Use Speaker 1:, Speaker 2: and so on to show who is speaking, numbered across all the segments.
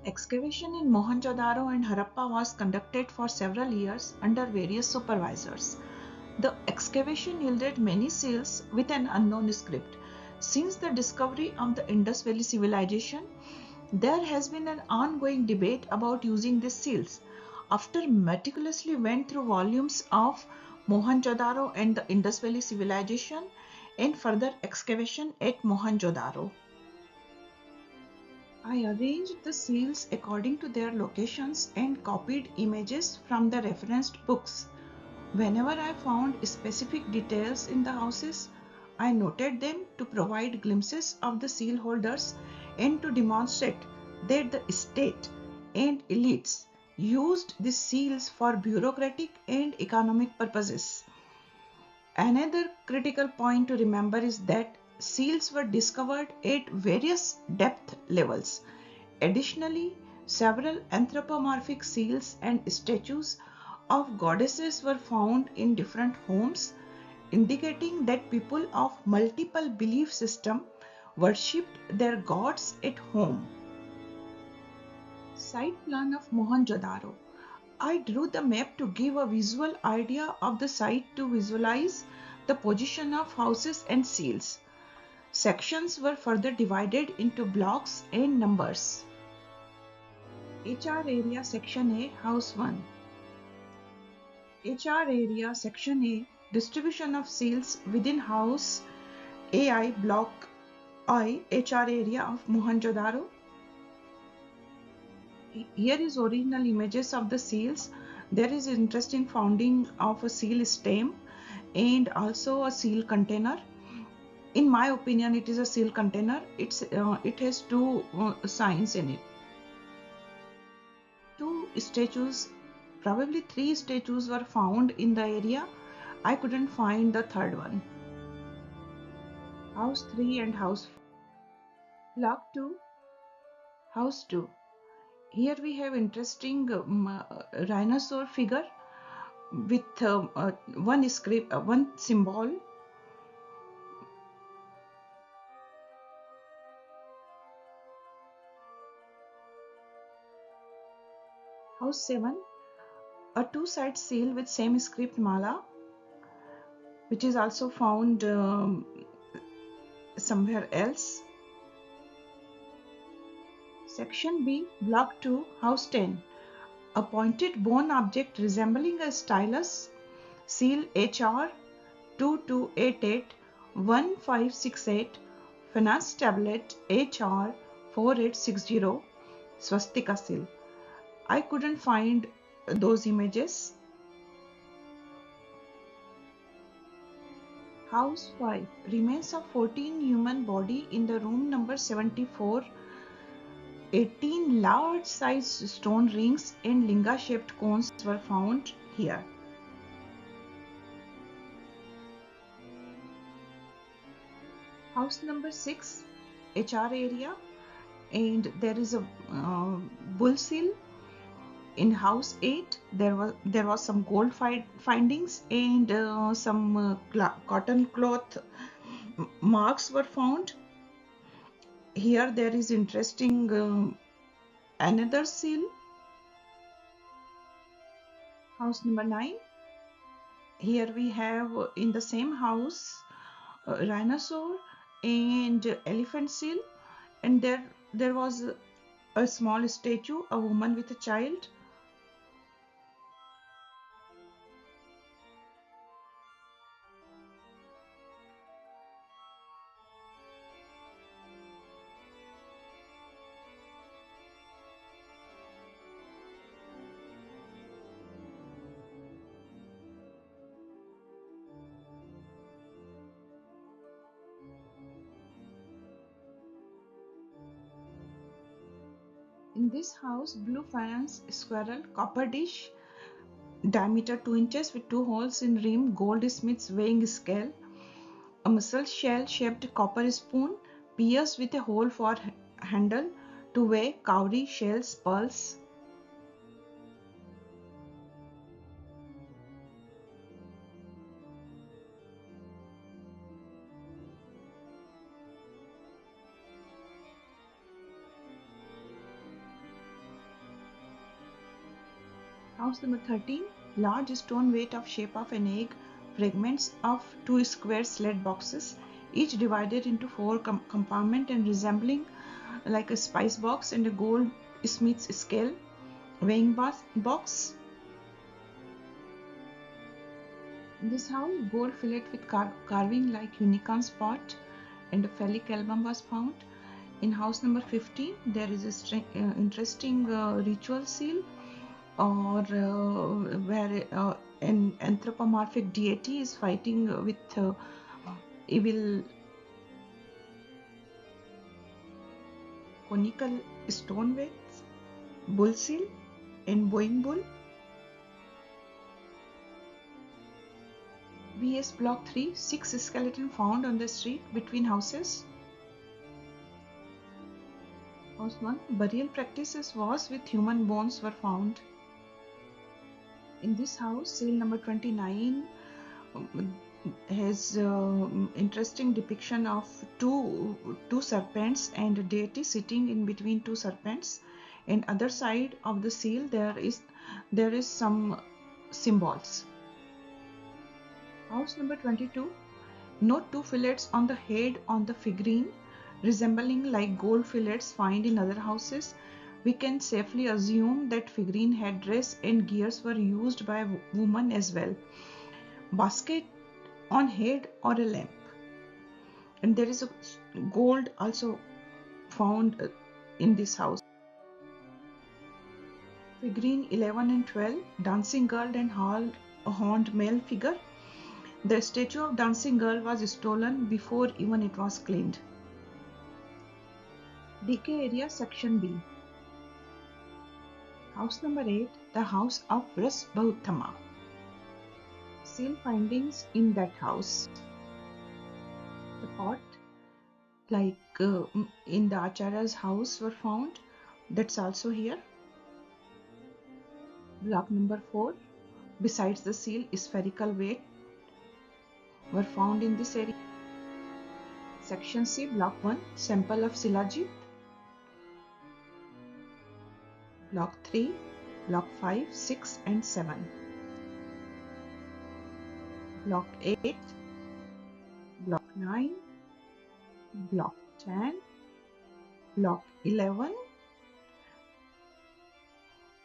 Speaker 1: Excavation in Mohenjo Daro and Harappa was conducted for several years under various supervisors. The excavation yielded many seals with an unknown script. Since the discovery of the Indus Valley Civilization, there has been an ongoing debate about using these seals. After meticulously went through volumes of Mohenjo Daro and the Indus Valley Civilization and further excavation at Mohenjo Daro, I arranged the seals according to their locations and copied images from the referenced books. Whenever I found specific details in the houses, I noted them to provide glimpses of the seal holders and to demonstrate that the state and elites used these seals for bureaucratic and economic purposes. Another critical point to remember is that seals were discovered at various depth levels. Additionally, several anthropomorphic seals and statues of goddesses were found in different homes, indicating that people of multiple belief systems worshipped their gods at home. Site plan of Mohenjo-daro. I drew the map to give a visual idea of the site to visualize the position of houses and seals. Sections were further divided into blocks and numbers. HR area section A, house 1. HR area section A, distribution of seals within house AI block I, HR area of Mohenjo-daro. Here is original images of the seals. There is interesting finding of a seal stem and also a seal container. In my opinion, it is a seal container. It has two signs in it. Two statues, probably three statues were found in the area. I couldn't find the third one. House 3 and house 4. Block 2, house 2. Here we have interesting rhinoceros figure with one script, one symbol. House 7, a two-side seal with same script mala, which is also found somewhere else. Section B, Block 2, House 10, a pointed bone object resembling a stylus, seal HR 2288 1568, finance tablet HR 4860, swastika seal. I couldn't find those images. House 5, remains of 14 human body in the room number 74. 18 large-sized stone rings and linga-shaped cones were found here. House number 6, HR area, and there is a bull seal. In house 8, there was some gold findings and some cotton cloth marks were found. Here there is interesting another seal. House number 9. Here we have in the same house rhinoceros and elephant seal, and there was a small statue, a woman with a child. In this house, blue faience squirrel, copper dish, diameter 2 inches with 2 holes in rim, goldsmith's weighing scale, a mussel shell shaped copper spoon, pierced with a hole for handle to weigh cowrie shells, pearls. House number 13, large stone weight of shape of an egg, fragments of two square slate boxes, each divided into four compartments and resembling like a spice box and a goldsmith's scale, weighing box. In this house, gold fillet with carving like unicorn spot and a phallic album was found. In house number 15, there is a interesting ritual seal or where an anthropomorphic deity is fighting with evil conical stone weights, bull seal and bowing bull. VS Block 3, 6 skeletons found on the street between houses. House 1, burial practices was with human bones were found. In this house, seal number 29 has interesting depiction of two serpents and a deity sitting in between two serpents, and other side of the seal there is some symbols. House number 22, note two fillets on the head on the figurine resembling like gold fillets found in other houses. We can safely assume that figurine headdress and gears were used by women as well. Basket on head or a lamp, and there is a gold also found in this house. Figurine 11 and 12, dancing girl and horned male figure. The statue of dancing girl was stolen before even it was cleaned. Decay area section B. House number 8, the house of Vrasbhautama. Seal findings in that house. The pot, like in the Acharya's house, were found. That's also here. Block number 4, besides the seal, spherical weight were found in this area. Section C, Block 1, sample of Shilajit. Block 3, Block 5, 6 and 7. Block 8, Block 9, Block 10, Block 11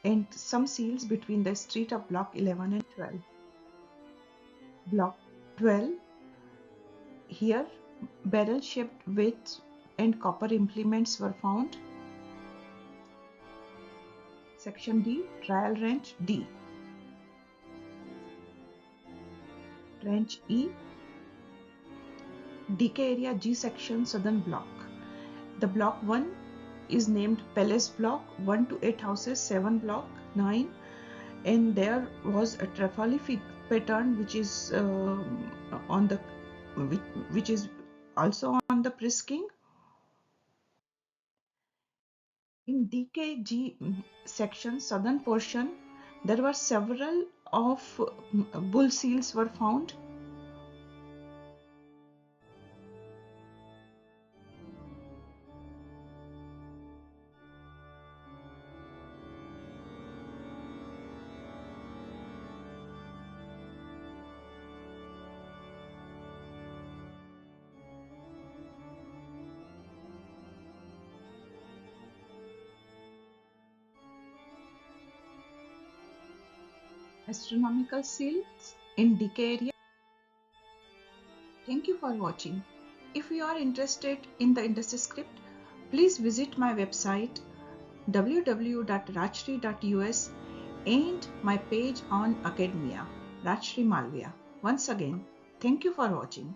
Speaker 1: and some seals between the street of Block 11 and 12. Block 12, here barrel shaped weights and copper implements were found. Section D, trial wrench D. Wrench E. Decay area G section southern block. The block 1 is named Palace block, 1 to 8 houses, 7 block 9, and there was a trifolic pattern which is which is also on the prisking. In DKG section southern portion, there were several of bull seals were found. Astronomical seals in decay area. Thank you for watching. If you are interested in the Indus Script, please visit my website www.rajshree.us and my page on Academia, Rajshree Malvia. Once again, thank you for watching.